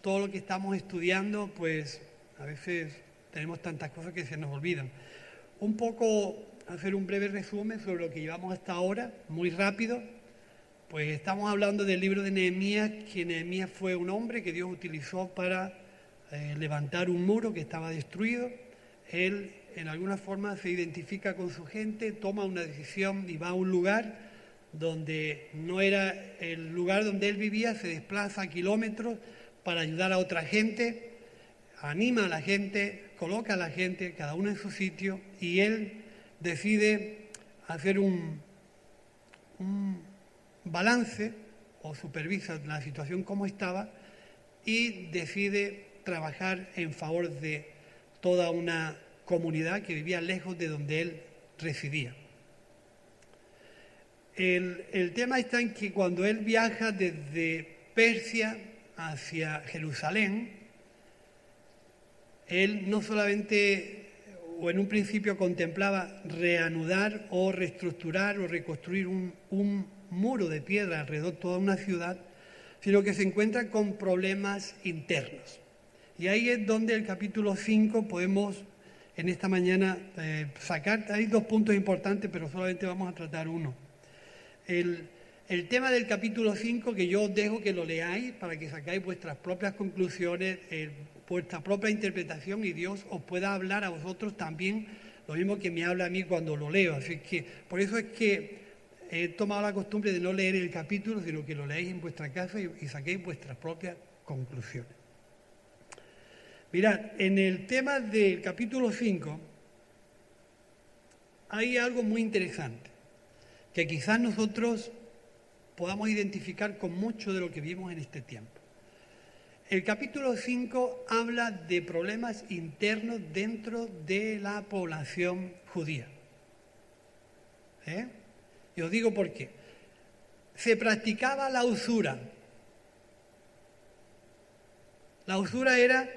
todo lo que estamos estudiando, pues a veces tenemos tantas cosas que se nos olvidan. Un poco hacer un breve resumen sobre lo que llevamos hasta ahora, muy rápido. Pues estamos hablando del libro de Nehemías, que Nehemías fue un hombre que Dios utilizó para levantar un muro que estaba destruido. Él, en alguna forma, se identifica con su gente, toma una decisión y va a un lugar donde no era el lugar donde él vivía, se desplaza kilómetros para ayudar a otra gente, anima a la gente, coloca a la gente, cada uno en su sitio, y él decide hacer un balance o supervisa la situación como estaba y decide trabajar en favor de toda una comunidad que vivía lejos de donde él residía. El tema está en que cuando él viaja desde Persia hacia Jerusalén, él no solamente, o en un principio contemplaba reanudar o reestructurar o reconstruir un muro de piedra alrededor de toda una ciudad, sino que se encuentra con problemas internos. Y ahí es donde el capítulo 5 podemos en esta mañana sacar, hay 2 puntos importantes, pero solamente vamos a tratar uno. El tema del capítulo 5, que yo os dejo que lo leáis para que sacáis vuestras propias conclusiones, vuestra propia interpretación, y Dios os pueda hablar a vosotros también lo mismo que me habla a mí cuando lo leo. Así que por eso es que he tomado la costumbre de no leer el capítulo, sino que lo leáis en vuestra casa y saquéis vuestras propias conclusiones. Mirad, en el tema del capítulo 5 hay algo muy interesante, que quizás nosotros podamos identificar con mucho de lo que vimos en este tiempo. El capítulo 5 habla de problemas internos dentro de la población judía. Y os digo por qué. Se practicaba la usura. La usura era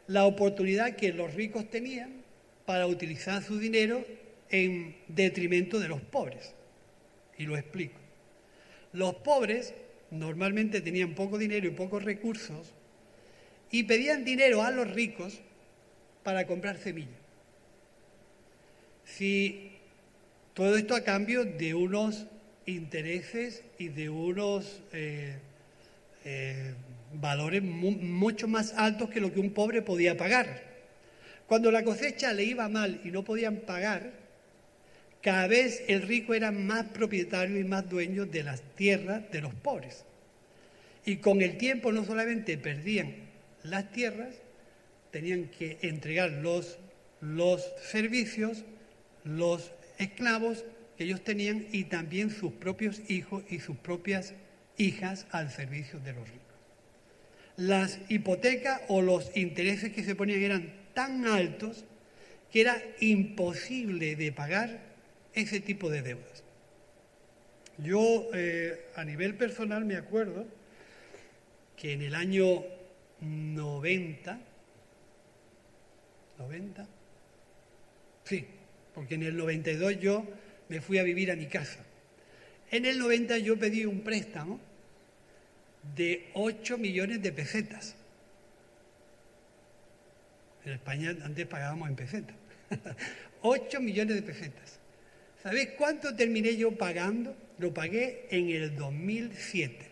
la oportunidad que los ricos tenían para utilizar su dinero en detrimento de los pobres. Y lo explico. Los pobres normalmente tenían poco dinero y pocos recursos y pedían dinero a los ricos para comprar semillas. Si todo esto a cambio de unos intereses y de unos valores mucho más altos que lo que un pobre podía pagar. Cuando la cosecha le iba mal y no podían pagar, cada vez el rico era más propietario y más dueño de las tierras de los pobres. Y con el tiempo no solamente perdían las tierras, tenían que entregar los servicios, los esclavos que ellos tenían y también sus propios hijos y sus propias hijas al servicio de los ricos. Las hipotecas o los intereses que se ponían eran tan altos que era imposible de pagar ese tipo de deudas. Yo a nivel personal me acuerdo que en el año 90, sí, porque en el 92 yo me fui a vivir a mi casa. En el 90 yo pedí un préstamo de 8 millones de pesetas. En España antes pagábamos en pesetas. 8 millones de pesetas. ¿Sabéis cuánto terminé yo pagando? Lo pagué en el 2007.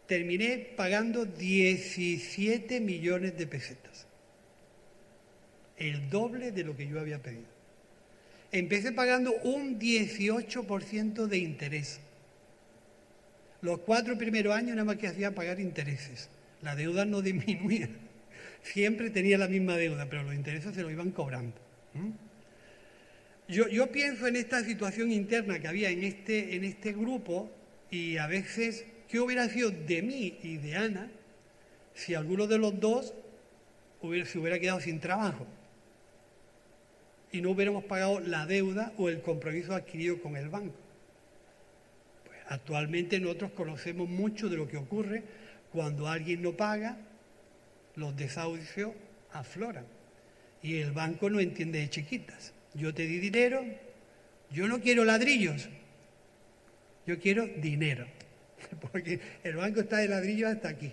Terminé pagando 17 millones de pesetas. El doble de lo que yo había pedido. Empecé pagando un 18% de interés. Los 4 primeros años nada más que hacía pagar intereses. La deuda no disminuía. Siempre tenía la misma deuda, pero los intereses se lo iban cobrando. Yo pienso en esta situación interna que había en este grupo y a veces, ¿qué hubiera sido de mí y de Ana si alguno de los dos se hubiera quedado sin trabajo y no hubiéramos pagado la deuda o el compromiso adquirido con el banco? Pues actualmente nosotros conocemos mucho de lo que ocurre cuando alguien no paga, los desahucios afloran y el banco no entiende de chiquitas. Yo te di dinero, yo no quiero ladrillos, yo quiero dinero, porque el banco está de ladrillos hasta aquí.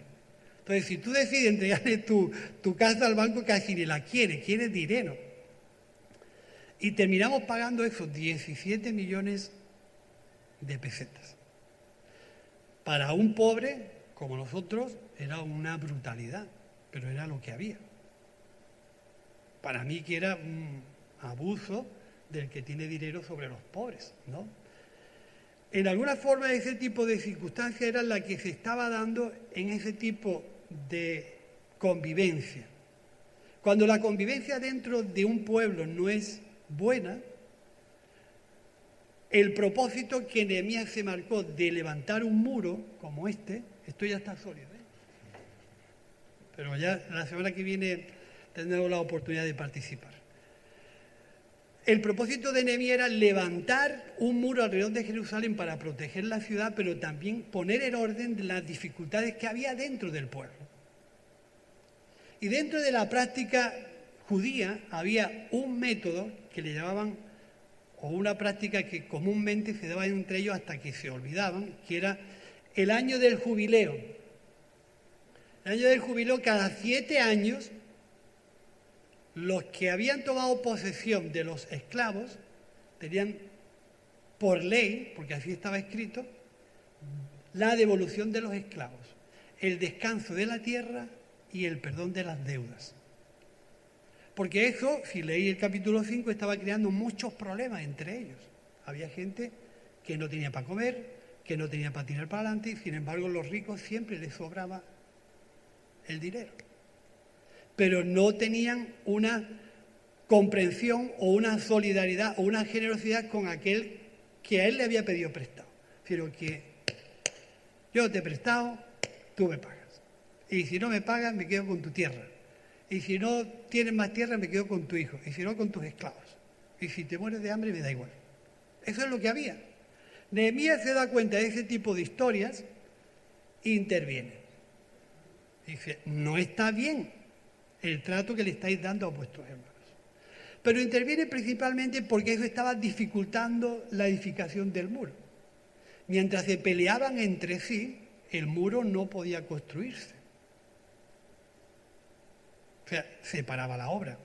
Entonces, si tú decides entregarle tu casa al banco, casi ni la quiere dinero. Y terminamos pagando esos 17 millones de pesetas. Para un pobre como nosotros era una brutalidad, pero era lo que había. Para mí que era un abuso del que tiene dinero sobre los pobres, ¿no? En alguna forma ese tipo de circunstancias era la que se estaba dando en ese tipo de convivencia. Cuando la convivencia dentro de un pueblo no es buena, el propósito que Nehemías se marcó de levantar un muro como esto ya está sólido, ¿eh? Pero ya la semana que viene tendremos la oportunidad de participar. El propósito de Nehemías era levantar un muro alrededor de Jerusalén para proteger la ciudad, pero también poner en orden las dificultades que había dentro del pueblo. Y dentro de la práctica judía había un método que le llamaban, o una práctica que comúnmente se daba entre ellos hasta que se olvidaban, que era el año del jubileo. El año del jubileo, cada 7 años, los que habían tomado posesión de los esclavos tenían por ley, porque así estaba escrito, la devolución de los esclavos, el descanso de la tierra y el perdón de las deudas. Porque eso, si leí el capítulo 5, estaba creando muchos problemas entre ellos. Había gente que no tenía para comer, que no tenía para tirar para adelante, y sin embargo los ricos siempre les sobraba el dinero. Pero no tenían una comprensión o una solidaridad o una generosidad con aquel que a él le había pedido prestado. Sino que yo te he prestado, tú me pagas. Y si no me pagas, me quedo con tu tierra. Y si no tienes más tierra, me quedo con tu hijo. Y si no, con tus esclavos. Y si te mueres de hambre, me da igual. Eso es lo que había. Nehemías se da cuenta de ese tipo de historias e interviene. Dice, no está bien el trato que le estáis dando a vuestros hermanos. Pero interviene principalmente porque eso estaba dificultando la edificación del muro. Mientras se peleaban entre sí, el muro no podía construirse. O sea, se paraba la obra.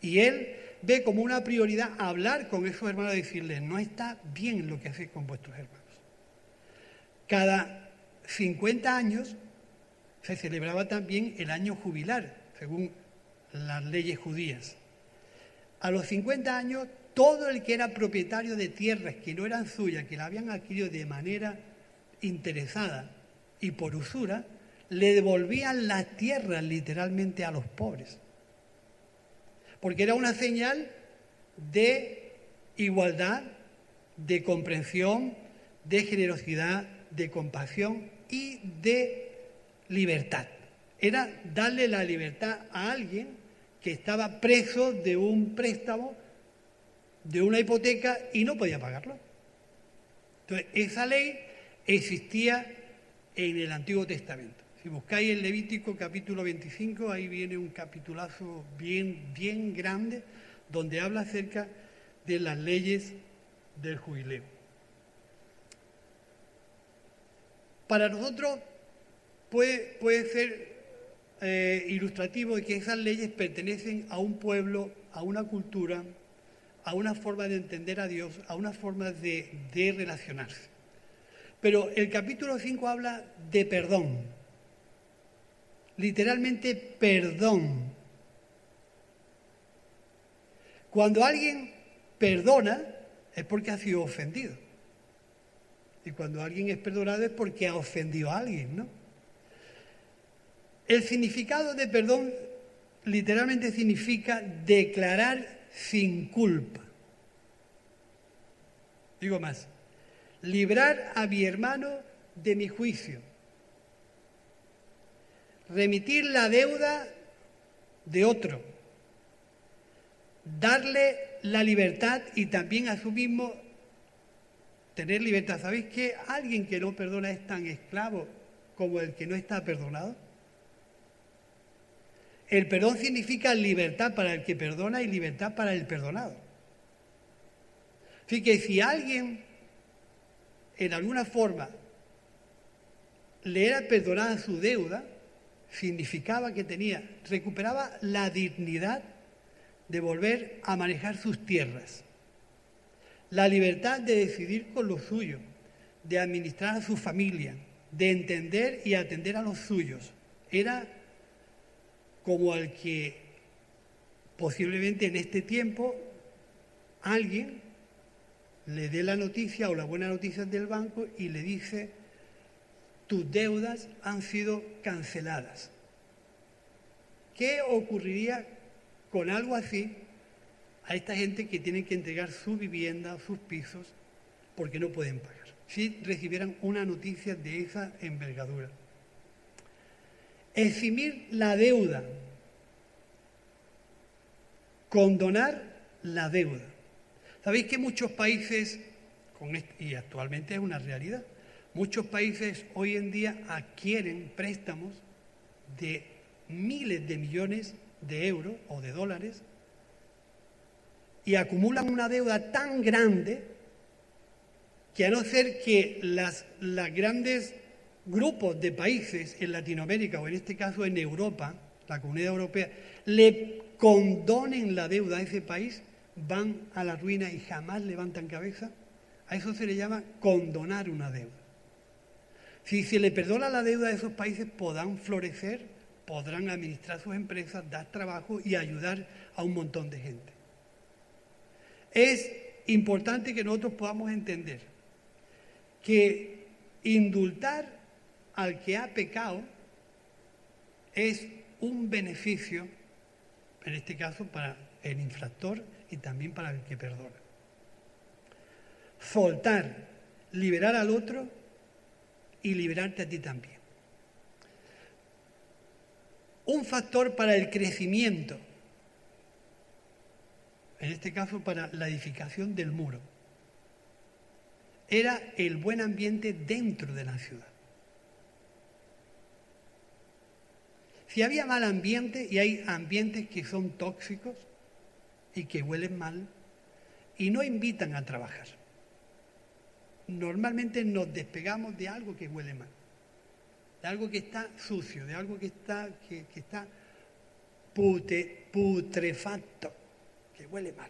Y él ve como una prioridad hablar con esos hermanos y decirles, no está bien lo que hacéis con vuestros hermanos. Cada 50 años se celebraba también el año jubilar, según las leyes judías. A los 50 años, todo el que era propietario de tierras que no eran suyas, que la habían adquirido de manera interesada y por usura, le devolvían las tierras literalmente a los pobres. Porque era una señal de igualdad, de comprensión, de generosidad, de compasión y de libertad. Era darle la libertad a alguien que estaba preso de un préstamo, de una hipoteca y no podía pagarlo. Entonces, esa ley existía en el Antiguo Testamento. Si buscáis el Levítico capítulo 25, ahí viene un capitulazo bien grande donde habla acerca de las leyes del jubileo. Para nosotros puede ser ilustrativo de que esas leyes pertenecen a un pueblo, a una cultura, a una forma de entender a Dios, a una forma de relacionarse. Pero el capítulo 5 habla de perdón, literalmente perdón. Cuando alguien perdona es porque ha sido ofendido. Y cuando alguien es perdonado es porque ha ofendido a alguien, ¿no? El significado de perdón literalmente significa declarar sin culpa. Digo más, librar a mi hermano de mi juicio, remitir la deuda de otro, darle la libertad y también a su mismo tener libertad. ¿Sabéis que alguien que no perdona es tan esclavo como el que no está perdonado? El perdón significa libertad para el que perdona y libertad para el perdonado. Así que si alguien en alguna forma le era perdonada su deuda, significaba que recuperaba la dignidad de volver a manejar sus tierras, la libertad de decidir con lo suyo, de administrar a su familia, de entender y atender a los suyos. Era como al que posiblemente en este tiempo alguien le dé la noticia o la buena noticia del banco y le dice: tus deudas han sido canceladas. ¿Qué ocurriría con algo así a esta gente que tiene que entregar su vivienda, sus pisos, porque no pueden pagar? Si recibieran una noticia de esa envergadura. Eximir la deuda, condonar la deuda. Sabéis que muchos países, y actualmente es una realidad, muchos países hoy en día adquieren préstamos de miles de millones de euros o de dólares y acumulan una deuda tan grande que, a no ser que los grandes grupos de países en Latinoamérica o en este caso en Europa, la Comunidad Europea, le condonen la deuda a ese país, van a la ruina y jamás levantan cabeza. A eso se le llama condonar una deuda. Si se le perdona la deuda a esos países, podrán florecer, podrán administrar sus empresas, dar trabajo y ayudar a un montón de gente. Es importante que nosotros podamos entender que indultar al que ha pecado es un beneficio, en este caso para el infractor y también para el que perdona. Soltar, liberar al otro y liberarte a ti también. Un factor para el crecimiento, en este caso para la edificación del muro, era el buen ambiente dentro de la ciudad. Si había mal ambiente, y hay ambientes que son tóxicos y que huelen mal y no invitan a trabajar, normalmente nos despegamos de algo que huele mal, de algo que está sucio, de algo que está putrefacto, que huele mal.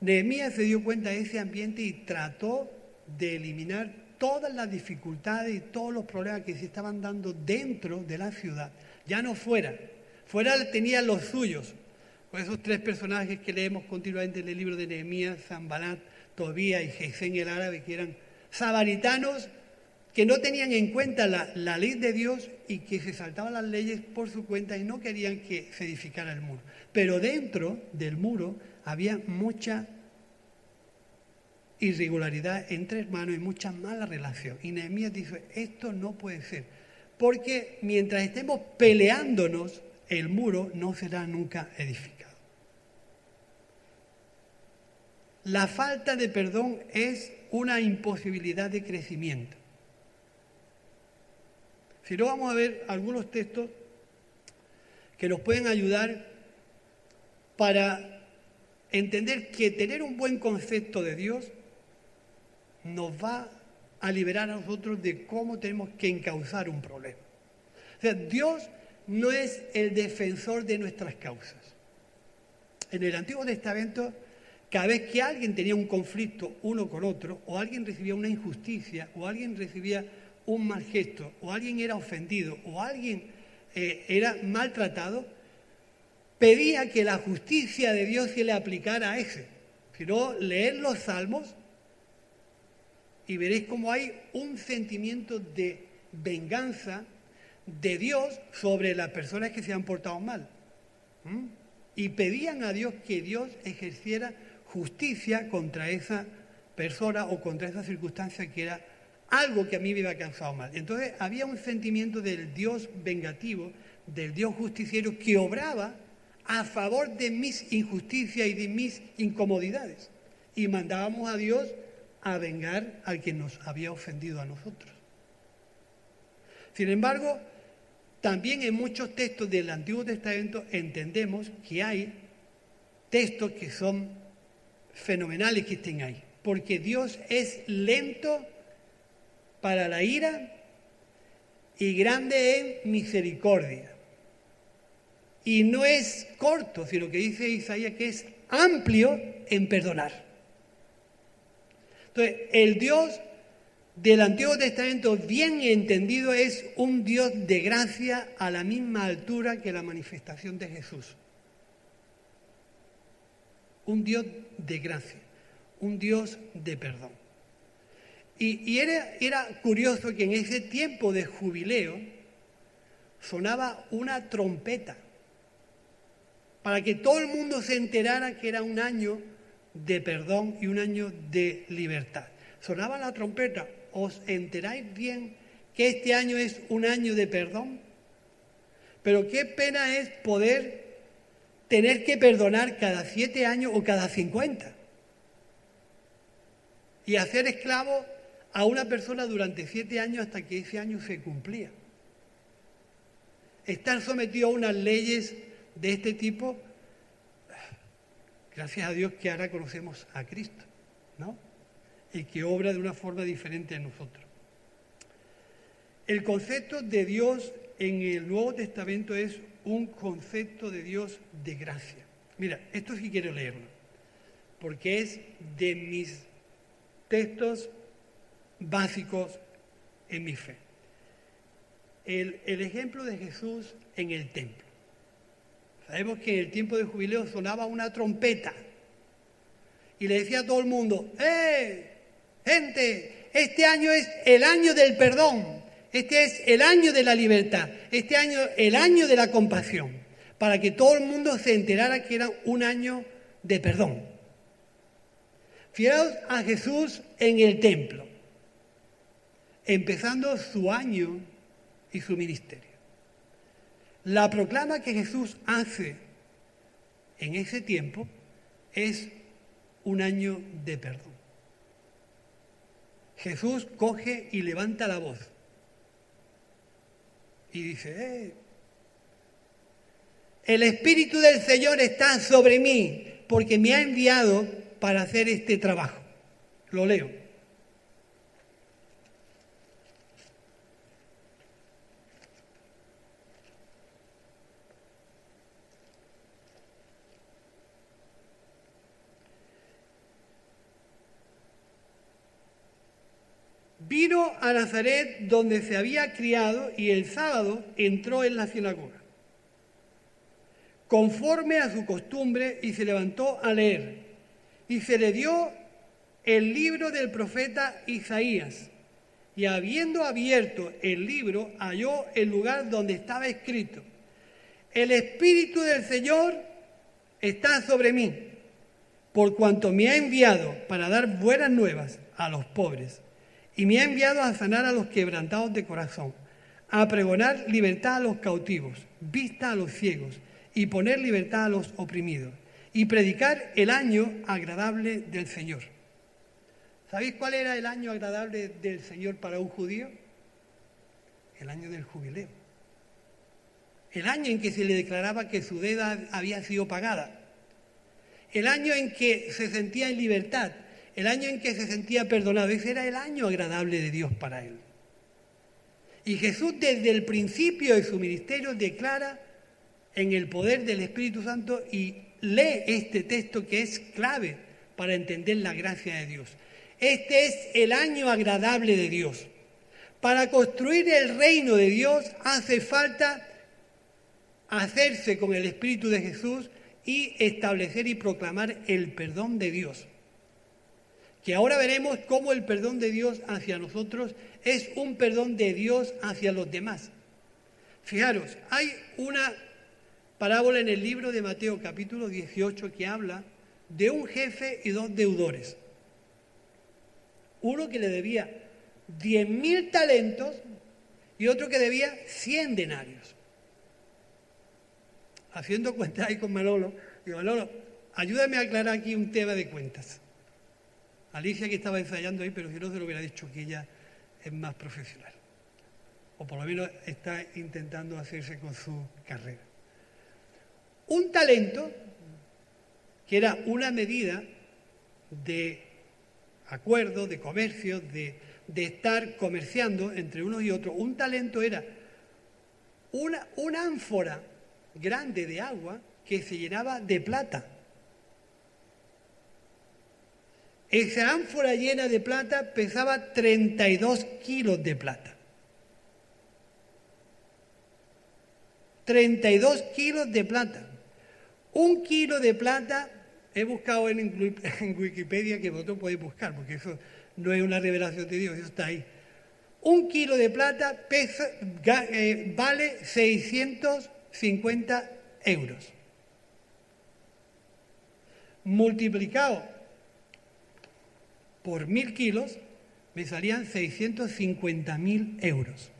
Nehemías se dio cuenta de ese ambiente y trató de eliminar todas las dificultades y todos los problemas que se estaban dando dentro de la ciudad, ya no fuera. Fuera tenían los suyos, con esos tres personajes que leemos continuamente en el libro de Nehemías: Sanbalat, Tobías y Gesén el árabe, que eran samaritanos que no tenían en cuenta la ley de Dios y que se saltaban las leyes por su cuenta y no querían que se edificara el muro. Pero dentro del muro había mucha irregularidad entre hermanos y mucha mala relación. Y Nehemías dice: esto no puede ser, porque mientras estemos peleándonos, el muro no será nunca edificado. La falta de perdón es una imposibilidad de crecimiento. Si no, vamos a ver algunos textos que nos pueden ayudar para entender que tener un buen concepto de Dios nos va a liberar a nosotros de cómo tenemos que encauzar un problema. O sea, Dios no es el defensor de nuestras causas. En el Antiguo Testamento, cada vez que alguien tenía un conflicto uno con otro, o alguien recibía una injusticia, o alguien recibía un mal gesto, o alguien era ofendido, o alguien era maltratado, pedía que la justicia de Dios se le aplicara a ese. Si no, leed los Salmos y veréis cómo hay un sentimiento de venganza de Dios sobre las personas que se han portado mal. Y pedían a Dios que Dios ejerciera justicia contra esa persona o contra esa circunstancia que era algo que a mí me había causado mal. Entonces había un sentimiento del Dios vengativo, del Dios justiciero, que obraba a favor de mis injusticias y de mis incomodidades. Y mandábamos a Dios a vengar al que nos había ofendido a nosotros. Sin embargo, también en muchos textos del Antiguo Testamento entendemos que hay textos que son fenomenales que estén ahí, porque Dios es lento para la ira y grande en misericordia. Y no es corto, sino que dice Isaías que es amplio en perdonar. Entonces, el Dios del Antiguo Testamento, bien entendido, es un Dios de gracia a la misma altura que la manifestación de Jesús. Un Dios de gracia, un Dios de perdón. Y era curioso que en ese tiempo de jubileo sonaba una trompeta para que todo el mundo se enterara que era un año de perdón y un año de libertad. Sonaba la trompeta. ¿Os enteráis bien que este año es un año de perdón? Pero qué pena es poder tener que perdonar cada 7 años o cada 50 y hacer esclavo a una persona durante 7 años hasta que ese año se cumplía. Estar sometido a unas leyes de este tipo, gracias a Dios que ahora conocemos a Cristo, ¿no? Y que obra de una forma diferente en nosotros. El concepto de Dios en el Nuevo Testamento es un concepto de Dios de gracia. Mira, esto sí quiero leerlo, porque es de mis textos básicos en mi fe. El ejemplo de Jesús en el templo. Sabemos que en el tiempo de jubileo sonaba una trompeta y le decía a todo el mundo: gente, este año es el año del perdón, este es el año de la libertad, este año el año de la compasión, para que todo el mundo se enterara que era un año de perdón. Fijaos a Jesús en el templo, empezando su año y su ministerio. La proclama que Jesús hace en ese tiempo es un año de perdón. Jesús coge y levanta la voz y dice: el Espíritu del Señor está sobre mí porque me ha enviado para hacer este trabajo. Lo leo. Vino a Nazaret, donde se había criado, y el sábado entró en la sinagoga, conforme a su costumbre, y se levantó a leer. Y se le dio el libro del profeta Isaías. Y habiendo abierto el libro, halló el lugar donde estaba escrito: el Espíritu del Señor está sobre mí, por cuanto me ha enviado para dar buenas nuevas a los pobres. Y me ha enviado a sanar a los quebrantados de corazón, a pregonar libertad a los cautivos, vista a los ciegos, y poner libertad a los oprimidos, y predicar el año agradable del Señor. ¿Sabéis cuál era el año agradable del Señor para un judío? El año del jubileo. El año en que se le declaraba que su deuda había sido pagada. El año en que se sentía en libertad. El año en que se sentía perdonado. Ese era el año agradable de Dios para él. Y Jesús desde el principio de su ministerio declara en el poder del Espíritu Santo y lee este texto que es clave para entender la gracia de Dios. Este es el año agradable de Dios. Para construir el reino de Dios hace falta hacerse con el Espíritu de Jesús y establecer y proclamar el perdón de Dios. Que ahora veremos cómo el perdón de Dios hacia nosotros es un perdón de Dios hacia los demás. Fijaros, hay una parábola en el libro de Mateo capítulo 18 que habla de un jefe y 2 deudores. Uno que le debía 10.000 talentos y otro que debía 100 denarios. Haciendo cuentas ahí con Manolo, digo: Manolo, ayúdame a aclarar aquí un tema de cuentas. Alicia, que estaba ensayando ahí, pero si no se lo hubiera dicho, que ella es más profesional. O por lo menos está intentando hacerse con su carrera. Un talento, que era una medida de acuerdo, de comercio, de de estar comerciando entre unos y otros. Un talento era una ánfora grande de agua que se llenaba de plata. Esa ánfora llena de plata pesaba 32 kilos de plata. 32 kilos de plata. 1 kilo de plata, he buscado en Wikipedia, que vosotros podéis buscar, porque eso no es una revelación de Dios, eso está ahí. 1 kilo de plata vale 650 euros. Multiplicado por 1.000 kilos, me salían 650.000 euros.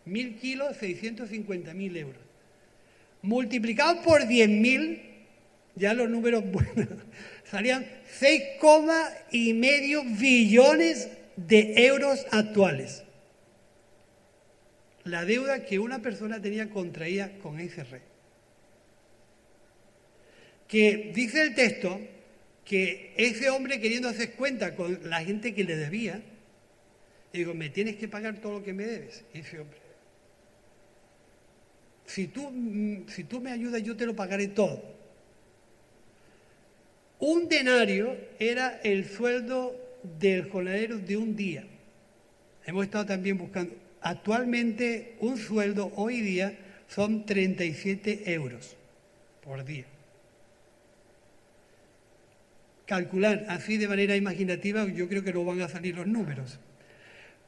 1.000 kilos, 650.000 euros. Multiplicado por 10.000, ya los números buenos, salían 6,5 billones de euros actuales. La deuda que una persona tenía contraída con ese rey. Que dice el texto que ese hombre, queriendo hacer cuenta con la gente que le debía, digo, me tienes que pagar todo lo que me debes. Y ese hombre, si tú me ayudas, yo te lo pagaré todo. Un denario era el sueldo del jornalero de un día. Hemos estado también buscando. Actualmente, un sueldo hoy día son 37 euros por día. Calcular así de manera imaginativa, yo creo que no van a salir los números.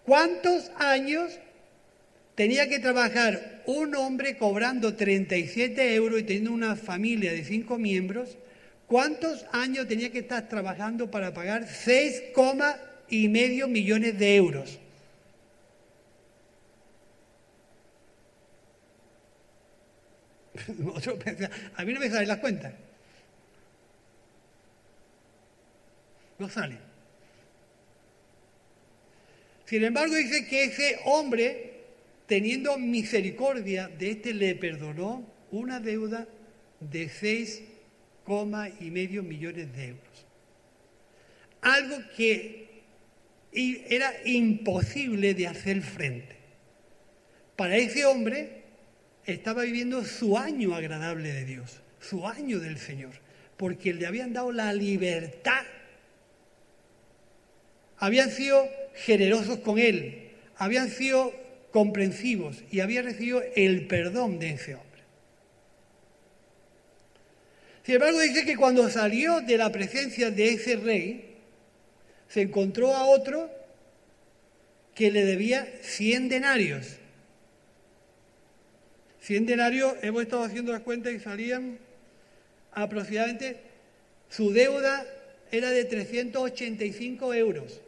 ¿Cuántos años tenía que trabajar un hombre cobrando 37 euros y teniendo una familia de 5 miembros? ¿Cuántos años tenía que estar trabajando para pagar 6,5 millones de euros? A mí no me salen las cuentas. No sale. Sin embargo, dice que ese hombre, teniendo misericordia de este, le perdonó una deuda de 6,5 millones de euros. Algo que era imposible de hacer frente. Para ese hombre estaba viviendo su año agradable de Dios, su año del Señor, porque le habían dado la libertad. Habían sido generosos con él, habían sido comprensivos y había recibido el perdón de ese hombre. Sin embargo, dice que cuando salió de la presencia de ese rey, se encontró a otro que le debía 100 denarios. 100 denarios, hemos estado haciendo las cuentas y salían aproximadamente, su deuda era de 385 euros.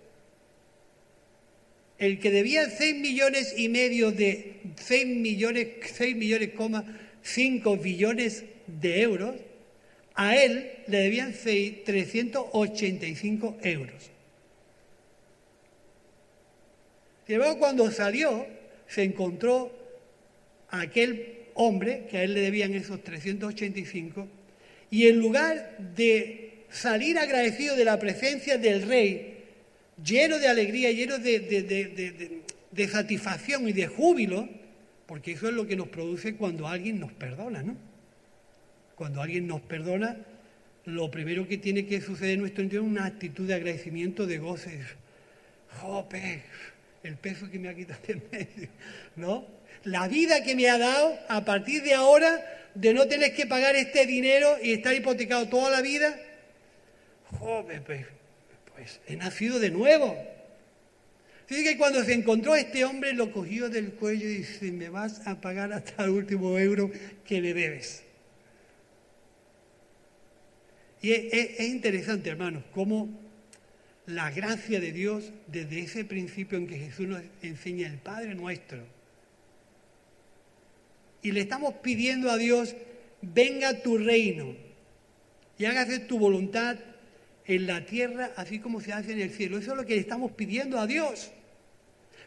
El que debía 6,5 billones de euros, a él le debían 385 euros. Y luego cuando salió, se encontró a aquel hombre, que a él le debían esos 385, y en lugar de salir agradecido de la presencia del rey, lleno de alegría, lleno de satisfacción y de júbilo, porque eso es lo que nos produce cuando alguien nos perdona, ¿no? Cuando alguien nos perdona, lo primero que tiene que suceder en nuestro interior es una actitud de agradecimiento, de gozo. ¡Jope! El peso que me ha quitado de en medio, ¿no? La vida que me ha dado a partir de ahora, de no tener que pagar este dinero y estar hipotecado toda la vida. ¡Jope! Pues he nacido de nuevo. Así que cuando se encontró este hombre, lo cogió del cuello y dice, me vas a pagar hasta el último euro que le debes. Y es interesante, hermanos, cómo la gracia de Dios, desde ese principio en que Jesús nos enseña el Padre Nuestro, y le estamos pidiendo a Dios, venga tu reino y hágase tu voluntad en la tierra, así como se hace en el cielo. Eso es lo que le estamos pidiendo a Dios.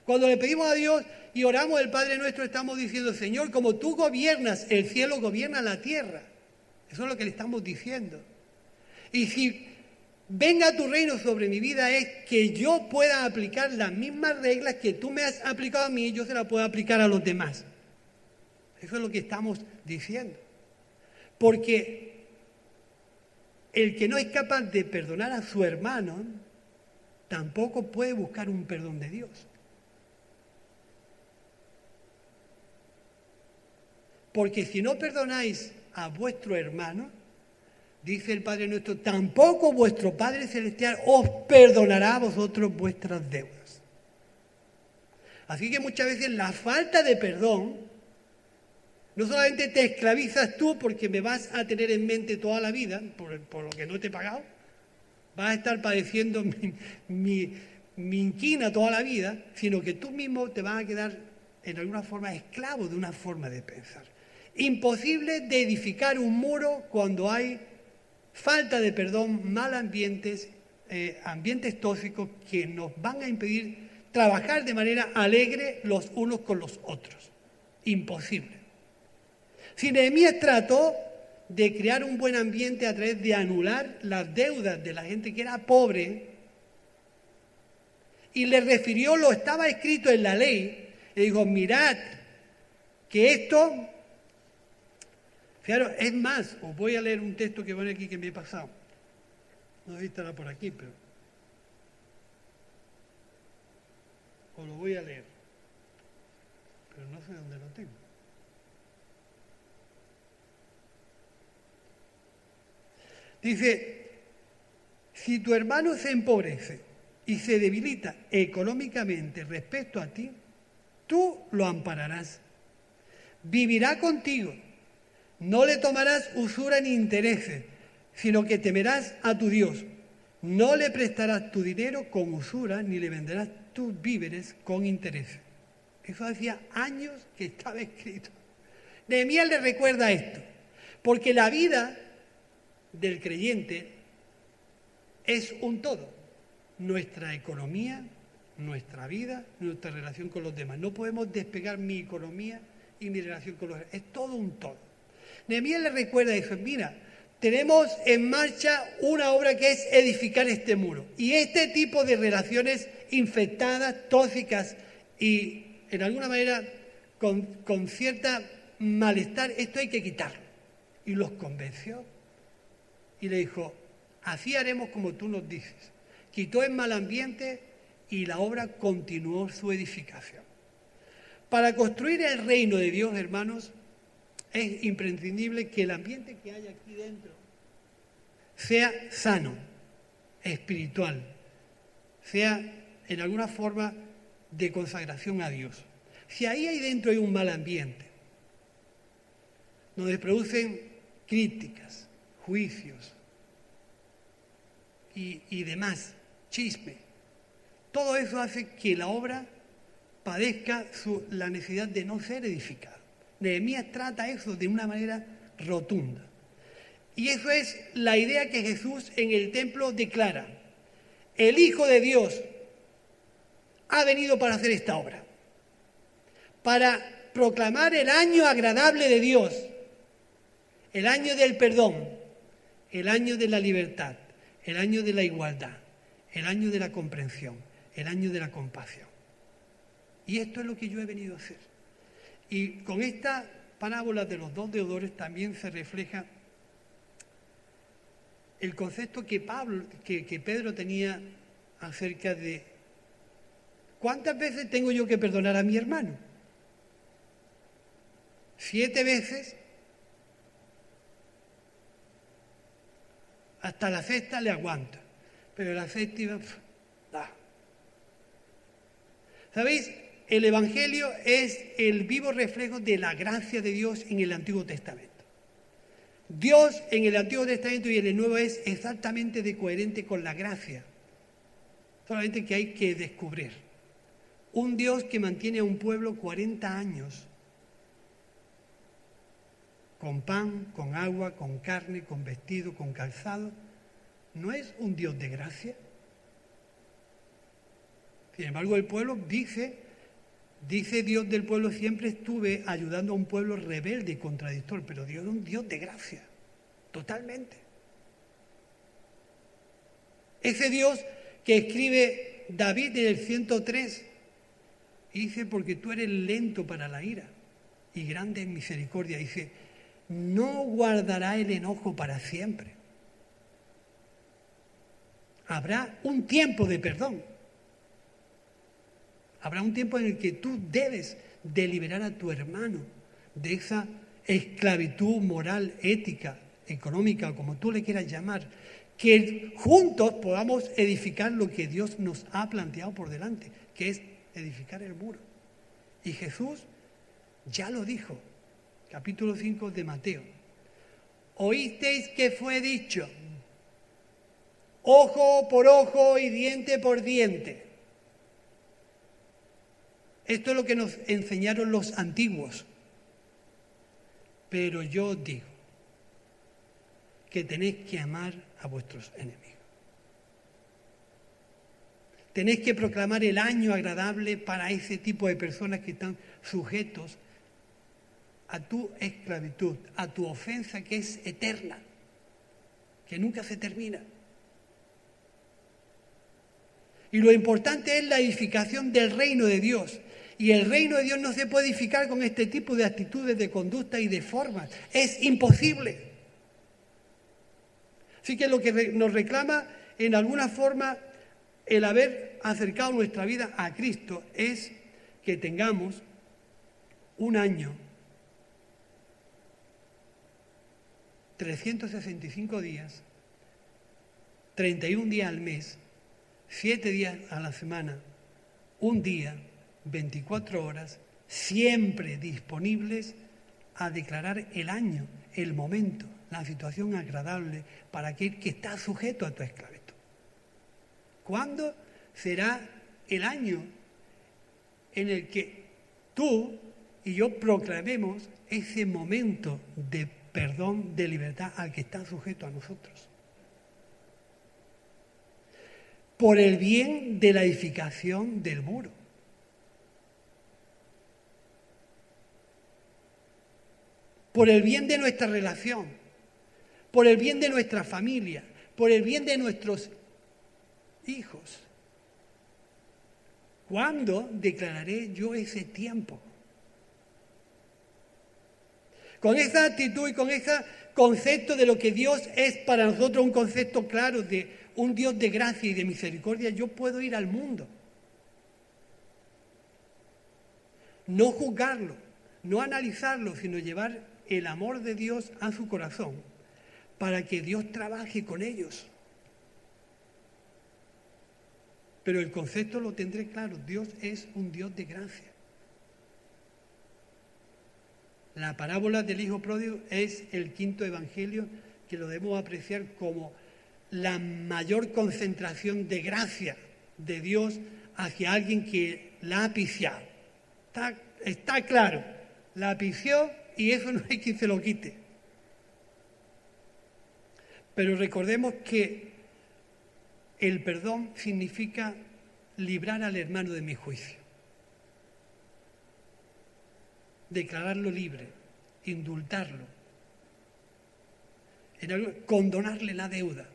Cuando le pedimos a Dios y oramos el Padre Nuestro, estamos diciendo, Señor, como tú gobiernas el cielo, gobierna la tierra. Eso es lo que le estamos diciendo. Y si venga tu reino sobre mi vida es que yo pueda aplicar las mismas reglas que tú me has aplicado a mí y yo se las pueda aplicar a los demás. Eso es lo que estamos diciendo. Porque el que no es capaz de perdonar a su hermano tampoco puede buscar un perdón de Dios. Porque si no perdonáis a vuestro hermano, dice el Padre nuestro, tampoco vuestro Padre Celestial os perdonará a vosotros vuestras deudas. Así que muchas veces la falta de perdón no solamente te esclavizas tú porque me vas a tener en mente toda la vida, por lo que no te he pagado, vas a estar padeciendo mi inquina toda la vida, sino que tú mismo te vas a quedar en alguna forma esclavo de una forma de pensar. Imposible de edificar un muro cuando hay falta de perdón, mal ambientes, ambientes tóxicos que nos van a impedir trabajar de manera alegre los unos con los otros. Imposible. Si Nehemías trató de crear un buen ambiente a través de anular las deudas de la gente que era pobre y le refirió lo estaba escrito en la ley, le dijo, mirad que esto, fijaros, es más, os voy a leer un texto que pone aquí que me he pasado. No sé si estará por aquí, pero os lo voy a leer, pero no sé dónde lo tengo. Dice, si tu hermano se empobrece y se debilita económicamente respecto a ti, tú lo ampararás. Vivirá contigo. No le tomarás usura ni intereses, sino que temerás a tu Dios. No le prestarás tu dinero con usura, ni le venderás tus víveres con intereses. Eso hacía años que estaba escrito. Nehemías le recuerda esto, porque la vida del creyente es un todo. Nuestra economía, nuestra vida, nuestra relación con los demás. No podemos despegar mi economía y mi relación con los demás. Es todo un todo. Nehemías le recuerda eso. Mira, tenemos en marcha una obra que es edificar este muro. Y este tipo de relaciones infectadas, tóxicas y en alguna manera con cierta malestar, esto hay que quitarlo. Y los convenció. Y le dijo, así haremos como tú nos dices. Quitó el mal ambiente y la obra continuó su edificación. Para construir el reino de Dios, hermanos, es imprescindible que el ambiente que hay aquí dentro sea sano, espiritual, sea en alguna forma de consagración a Dios. Si ahí dentro hay un mal ambiente, donde producen críticas, juicios y demás, chisme, todo eso hace que la obra padezca la necesidad de no ser edificada. Nehemías trata eso de una manera rotunda. Y eso es la idea que Jesús en el templo declara. El Hijo de Dios ha venido para hacer esta obra, para proclamar el año agradable de Dios, el año del perdón, el año de la libertad, el año de la igualdad, el año de la comprensión, el año de la compasión. Y esto es lo que yo he venido a hacer. Y con esta parábola de los dos deudores también se refleja el concepto que Pedro tenía acerca de ¿cuántas veces tengo yo que perdonar a mi hermano? 7 veces. Hasta la sexta le aguanta, pero la séptima, da. ¿Sabéis? El Evangelio es el vivo reflejo de la gracia de Dios en el Antiguo Testamento. Dios en el Antiguo Testamento y en el Nuevo es exactamente de coherente con la gracia. Solamente que hay que descubrir. Un Dios que mantiene a un pueblo 40 años con pan, con agua, con carne, con vestido, con calzado, ¿no es un Dios de gracia? Sin embargo, el pueblo dice Dios del pueblo, siempre estuve ayudando a un pueblo rebelde y contradictor, pero Dios es un Dios de gracia, totalmente. Ese Dios que escribe David en el 103, y dice, porque tú eres lento para la ira y grande en misericordia. Dice, no guardará el enojo para siempre. Habrá un tiempo de perdón. Habrá un tiempo en el que tú debes de liberar a tu hermano de esa esclavitud moral, ética, económica, como tú le quieras llamar, que juntos podamos edificar lo que Dios nos ha planteado por delante, que es edificar el muro. Y Jesús ya lo dijo, capítulo 5 de Mateo. Oísteis que fue dicho, ojo por ojo y diente por diente. Esto es lo que nos enseñaron los antiguos. Pero yo os digo que tenéis que amar a vuestros enemigos. Tenéis que proclamar el año agradable para ese tipo de personas que están sujetos a tu esclavitud, a tu ofensa que es eterna, que nunca se termina. Y lo importante es la edificación del reino de Dios. Y el reino de Dios no se puede edificar con este tipo de actitudes, de conducta y de formas. Es imposible. Así que lo que nos reclama en alguna forma el haber acercado nuestra vida a Cristo es que tengamos un año, 365 días, 31 días al mes, 7 días a la semana, un día, 24 horas, siempre disponibles a declarar el año, el momento, la situación agradable para aquel que está sujeto a tu esclavitud. ¿Cuándo será el año en el que tú y yo proclamemos ese momento de perdón, de libertad al que está sujeto a nosotros? Por el bien de la edificación del muro. Por el bien de nuestra relación, por el bien de nuestra familia, por el bien de nuestros hijos. ¿Cuándo declararé yo ese tiempo? Con esa actitud y con ese concepto de lo que Dios es para nosotros, un concepto claro de un Dios de gracia y de misericordia, yo puedo ir al mundo. No juzgarlo, no analizarlo, sino llevar el amor de Dios a su corazón para que Dios trabaje con ellos. Pero el concepto lo tendré claro, Dios es un Dios de gracia. La parábola del hijo pródigo es el quinto evangelio que lo debemos apreciar como la mayor concentración de gracia de Dios hacia alguien que la ha piciado. Está claro, la pició y eso no hay quien se lo quite. Pero recordemos que el perdón significa librar al hermano de mi juicio. Declararlo libre, indultarlo, condonarle la deuda.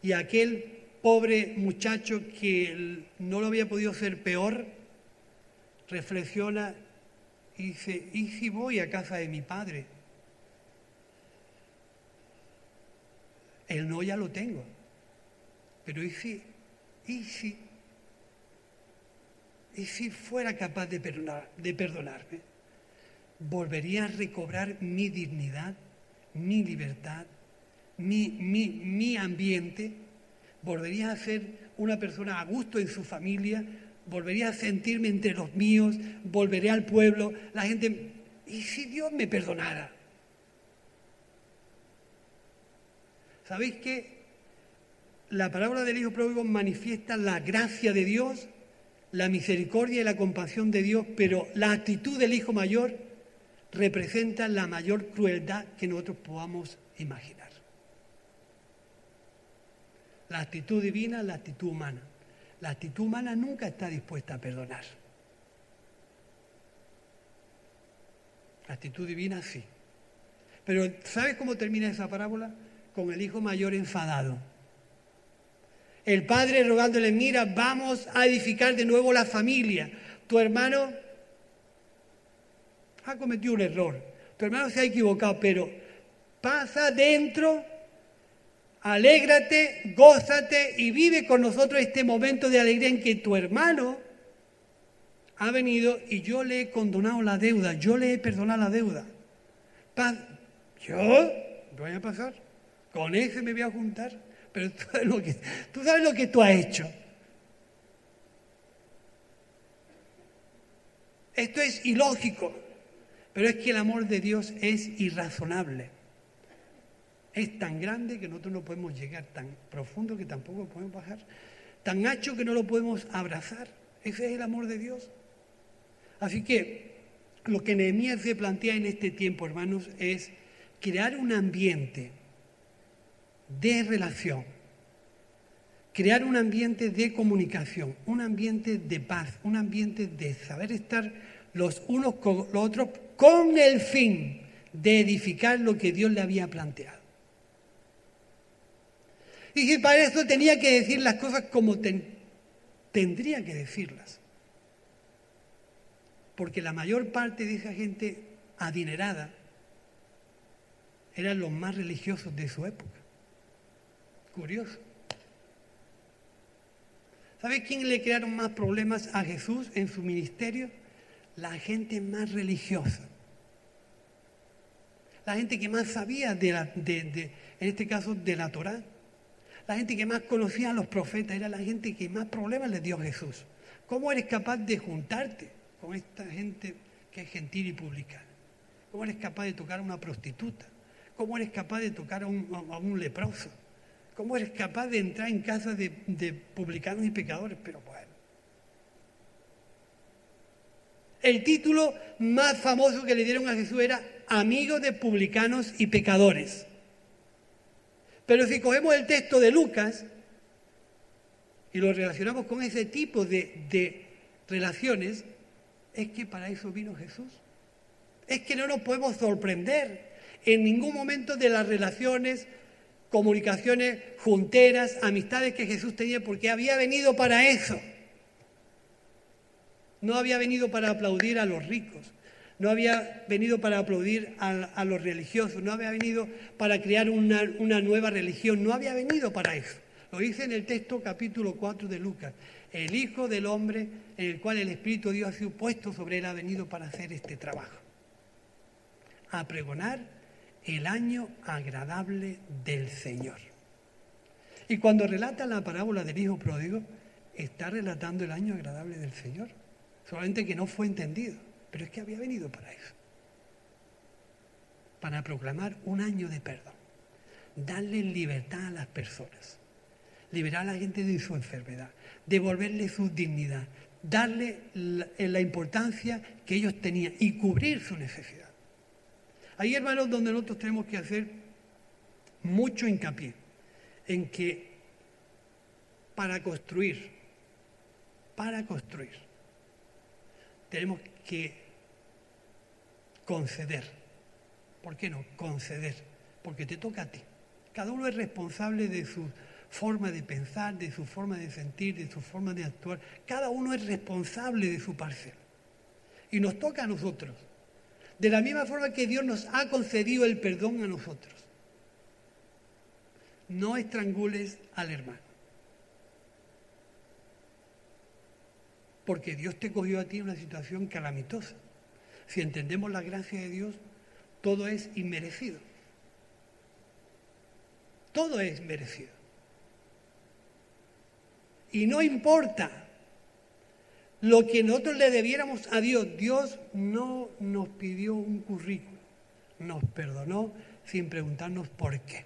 Y aquel pobre muchacho que no lo había podido hacer peor, reflexiona y dice, ¿y si voy a casa de mi padre? El no ya lo tengo, pero ¿y si fuera capaz de perdonarme? Volvería a recobrar mi dignidad, mi libertad, mi ambiente, volvería a ser una persona a gusto en su familia, volvería a sentirme entre los míos, volveré al pueblo, la gente, ¿y si Dios me perdonara? ¿Sabéis qué? La parábola del hijo pródigo manifiesta la gracia de Dios, la misericordia y la compasión de Dios, pero la actitud del hijo mayor representa la mayor crueldad que nosotros podamos imaginar. La actitud divina, la actitud humana. La actitud humana nunca está dispuesta a perdonar. La actitud divina sí. Pero ¿sabes cómo termina esa parábola? Con el hijo mayor enfadado. El padre rogándole, mira, vamos a edificar de nuevo la familia. Tu hermano ha cometido un error. Tu hermano se ha equivocado, pero pasa dentro, alégrate, gózate y vive con nosotros este momento de alegría en que tu hermano ha venido y yo le he condonado la deuda, yo le he perdonado la deuda. ¿Yo? ¿Me voy a pasar? ¿Con ese me voy a juntar? Pero tú sabes lo que tú has hecho. Esto es ilógico, pero es que el amor de Dios es irrazonable. Es tan grande que nosotros no podemos llegar, tan profundo que tampoco podemos bajar, tan ancho que no lo podemos abrazar. Ese es el amor de Dios. Así que lo que Nehemías se plantea en este tiempo, hermanos, es crear un ambiente de relación, crear un ambiente de comunicación, un ambiente de paz, un ambiente de saber estar los unos con los otros con el fin de edificar lo que Dios le había planteado. Y que para eso tenía que decir las cosas como tendría que decirlas. Porque la mayor parte de esa gente adinerada eran los más religiosos de su época. Curioso. ¿Sabes quién le crearon más problemas a Jesús en su ministerio? La gente más religiosa. La gente que más sabía en este caso, de la Torá. La gente que más conocía a los profetas. Era la gente que más problemas le dio a Jesús. ¿Cómo eres capaz de juntarte con esta gente que es gentil y publicana? ¿Cómo eres capaz de tocar a una prostituta? ¿Cómo eres capaz de tocar a un leproso? ¿Cómo eres capaz de entrar en casas de publicanos y pecadores? Pero bueno. El título más famoso que le dieron a Jesús era amigo de publicanos y pecadores. Pero si cogemos el texto de Lucas y lo relacionamos con ese tipo de relaciones, es que para eso vino Jesús. Es que no nos podemos sorprender en ningún momento de las relaciones, comunicaciones, junteras, amistades que Jesús tenía, porque había venido para eso. No había venido para aplaudir a los ricos, no había venido para aplaudir a los religiosos, no había venido para crear una nueva religión, no había venido para eso. Lo dice en el texto capítulo 4 de Lucas. El Hijo del Hombre, en el cual el Espíritu de Dios ha sido puesto sobre él, ha venido para hacer este trabajo. A pregonar el año agradable del Señor. Y cuando relata la parábola del Hijo Pródigo, está relatando el año agradable del Señor. Solamente que no fue entendido, pero es que había venido para eso. Para proclamar un año de perdón. Darle libertad a las personas. Liberar a la gente de su enfermedad. Devolverle su dignidad. Darle la importancia que ellos tenían y cubrir su necesidad. Ahí, hermanos, donde nosotros tenemos que hacer mucho hincapié en que para construir, tenemos que conceder. ¿Por qué no? Conceder. Porque te toca a ti. Cada uno es responsable de su forma de pensar, de su forma de sentir, de su forma de actuar. Cada uno es responsable de su parcela. Y nos toca a nosotros. De la misma forma que Dios nos ha concedido el perdón a nosotros. No estrangules al hermano. Porque Dios te cogió a ti en una situación calamitosa. Si entendemos la gracia de Dios, todo es inmerecido. Todo es merecido. Y no importa lo que nosotros le debiéramos a Dios. Dios no nos pidió un currículum. Nos perdonó sin preguntarnos por qué.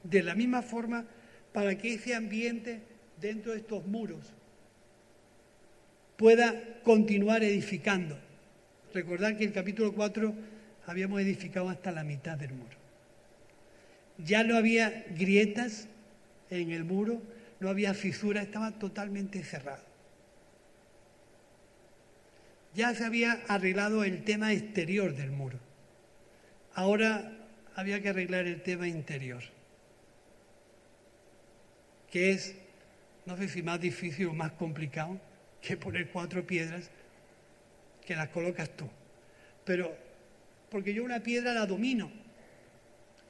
De la misma forma, para que ese ambiente dentro de estos muros pueda continuar edificando. Recordad que en el capítulo 4 habíamos edificado hasta la mitad del muro. Ya no había grietas en el muro, no había fisuras, estaba totalmente cerrado. Ya se había arreglado el tema exterior del muro. Ahora había que arreglar el tema interior. que es, no sé si más difícil o más complicado, que poner 4 piedras que las colocas tú. Pero, porque yo una piedra la domino,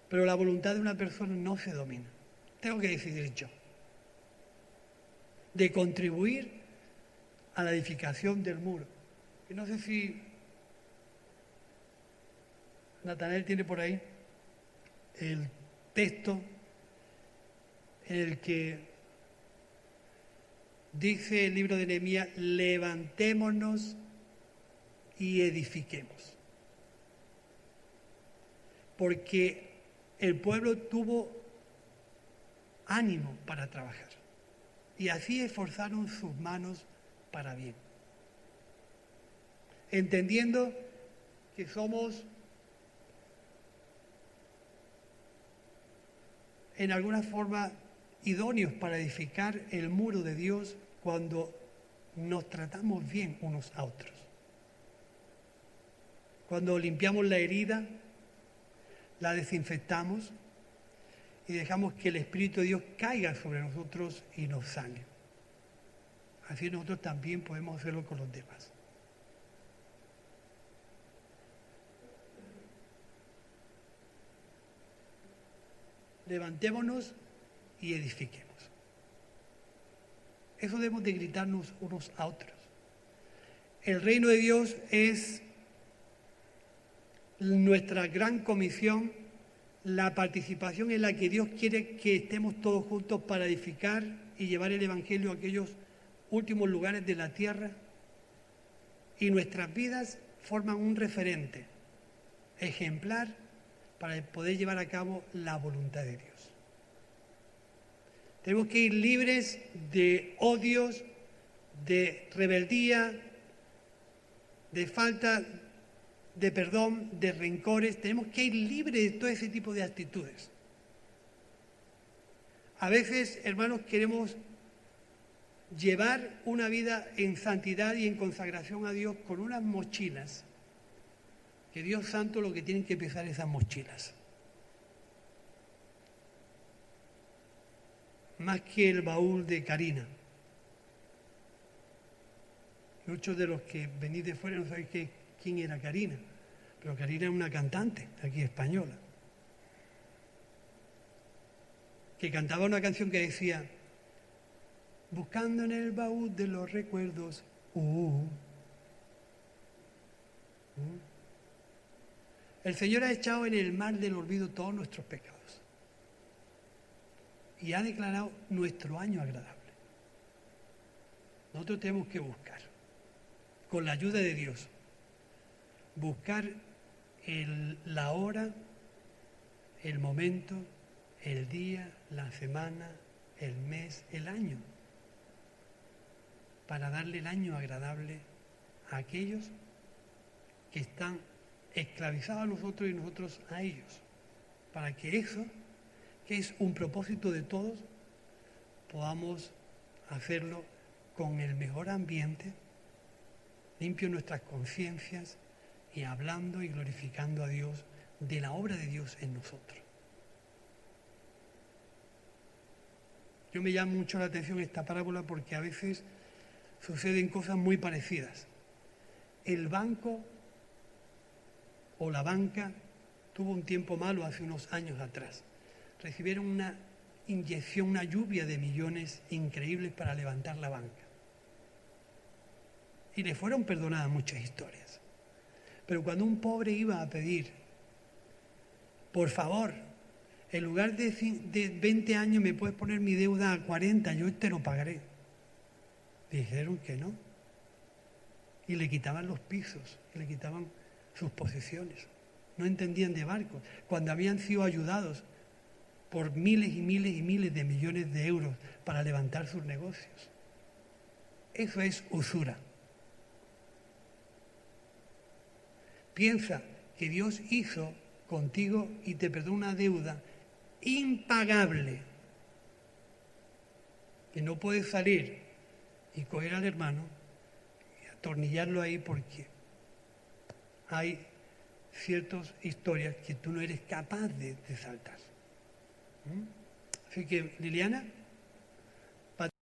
pero la voluntad de una persona no se domina. Tengo que decidir yo. De contribuir a la edificación del muro. Y no sé si Natanael tiene por ahí el texto en el que dice el libro de Nehemías: levantémonos y edifiquemos. Porque el pueblo tuvo ánimo para trabajar y así esforzaron sus manos para bien, entendiendo que somos en alguna forma idóneos para edificar el muro de Dios cuando nos tratamos bien unos a otros, cuando limpiamos la herida, la desinfectamos y dejamos que el Espíritu de Dios caiga sobre nosotros y nos sane. Así nosotros también podemos hacerlo con los demás. Levantémonos y edifiquemos. Eso debemos de gritarnos unos a otros. El reino de Dios es nuestra gran comisión, la participación en la que Dios quiere que estemos todos juntos para edificar y llevar el Evangelio a aquellos últimos lugares de la tierra, y nuestras vidas forman un referente ejemplar para poder llevar a cabo la voluntad de Dios. Tenemos que ir libres de odios, de rebeldía, de falta de perdón, de rencores. Tenemos que ir libres de todo ese tipo de actitudes. A veces, hermanos, queremos llevar una vida en santidad y en consagración a Dios con unas mochilas, que Dios santo lo que tienen que pesar esas mochilas. Más que el baúl de Karina. Muchos de los que venís de fuera no sabéis quién era Karina, pero Karina es una cantante aquí española, que cantaba una canción que decía: buscando en el baúl de los recuerdos, el Señor ha echado en el mar del olvido todos nuestros pecados y ha declarado nuestro año agradable. Nosotros tenemos que buscar, con la ayuda de Dios, buscar la hora, el momento, el día, la semana, el mes, el año, para darle el año agradable a aquellos que están esclavizados a nosotros y nosotros a ellos, para que eso, que es un propósito de todos, podamos hacerlo con el mejor ambiente, limpio nuestras conciencias y hablando y glorificando a Dios de la obra de Dios en nosotros. Yo me llama mucho la atención esta parábola porque a veces suceden cosas muy parecidas. El banco o la banca tuvo un tiempo malo hace unos años atrás. Recibieron una inyección, una lluvia de millones increíbles para levantar la banca. Y le fueron perdonadas muchas historias. Pero cuando un pobre iba a pedir, por favor, en lugar de 20 años me puedes poner mi deuda a 40, yo te lo pagaré. Dijeron que no. Y le quitaban los pisos, le quitaban sus posesiones. No entendían de barcos. Cuando habían sido ayudados por miles y miles y miles de millones de euros para levantar sus negocios. Eso es usura. Piensa que Dios hizo contigo y te perdonó una deuda impagable, que no puedes salir y coger al hermano y atornillarlo ahí porque hay ciertas historias que tú no eres capaz de saltar. Así que, Liliana,